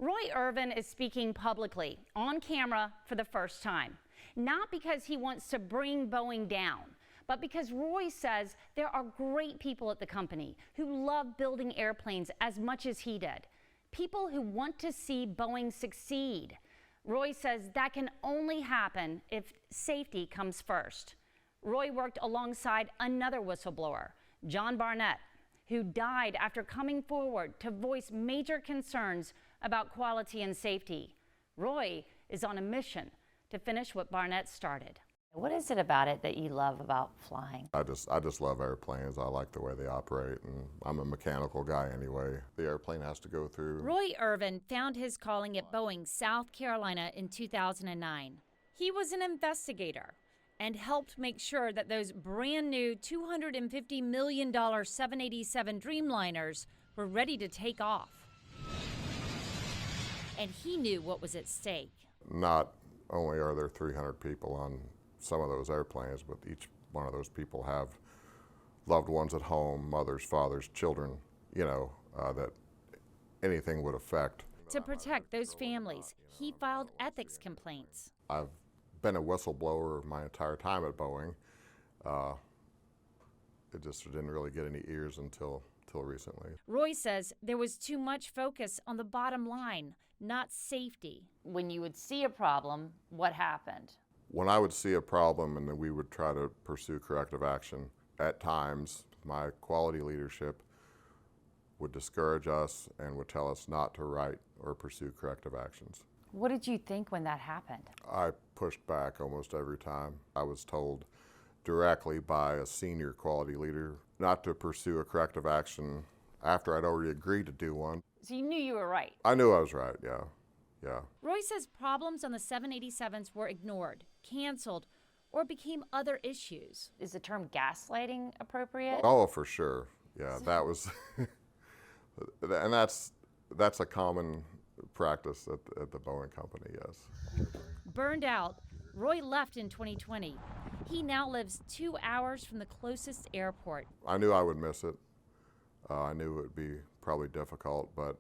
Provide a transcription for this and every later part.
Roy Irvin is speaking publicly on camera for the first time, not because he wants to bring Boeing down, but because Roy says there are great people at the company who love building airplanes as much as he did. People who want to see Boeing succeed. Roy says that can only happen if safety comes first. Roy worked alongside another whistleblower, John Barnett, who died after coming forward to voice major concerns about quality and safety. Roy is on a mission to finish what Barnett started. What is it about it that you love about flying? I just love airplanes. I like the way they operate, and I'm a mechanical guy anyway. The airplane has to go through. Roy Irvin found his calling at Boeing, South Carolina in 2009. He was an investigator and helped make sure that those brand new $250 million 787 Dreamliners were ready to take off. And he knew what was at stake. Not only are there 300 people on some of those airplanes, but each one of those people have loved ones at home, mothers, fathers, children, that anything would affect. To protect those families, he filed ethics complaints. I've been a whistleblower my entire time at Boeing. It just didn't really get any ears until recently. Roy says there was too much focus on the bottom line, not safety. When you would see a problem, what happened? When I would see a problem and then we would try to pursue corrective action, at times my quality leadership would discourage us and would tell us not to write or pursue corrective actions. What did you think when that happened? I pushed back almost every time. I was told directly by a senior quality leader not to pursue a corrective action after I'd already agreed to do one. So you knew you were right? I knew I was right, yeah. Roy says problems on the 787s were ignored, canceled, or became other issues. Is the term gaslighting appropriate? Oh, for sure. Yeah, that was, and that's a common practice at the Boeing company, yes. Burned out, Roy left in 2020. He now lives 2 hours from the closest airport. I knew I would miss it. I knew it would be probably difficult, but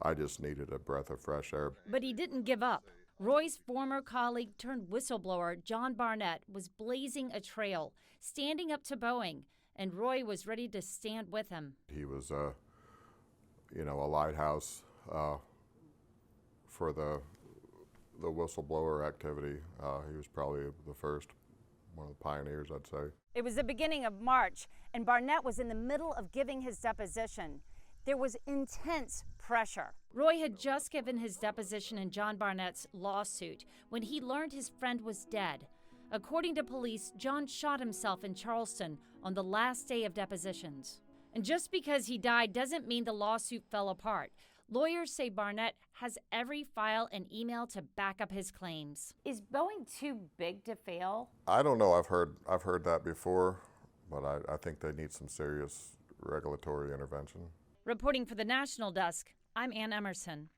I just needed a breath of fresh air. But he didn't give up. Roy's former colleague turned whistleblower, John Barnett, was blazing a trail, standing up to Boeing, and Roy was ready to stand with him. He was a lighthouse for the whistleblower activity. He was probably the first, one of the pioneers, I'd say. It was the beginning of March, and Barnett was in the middle of giving his deposition. There was intense pressure. Roy had just given his deposition in John Barnett's lawsuit when he learned his friend was dead. According to police, John shot himself in Charleston on the last day of depositions. And just because he died doesn't mean the lawsuit fell apart. Lawyers say Barnett has every file and email to back up his claims. Is Boeing too big to fail? I don't know. I've heard that before, but I think they need some serious regulatory intervention. Reporting for the National Desk, I'm Ann Emerson.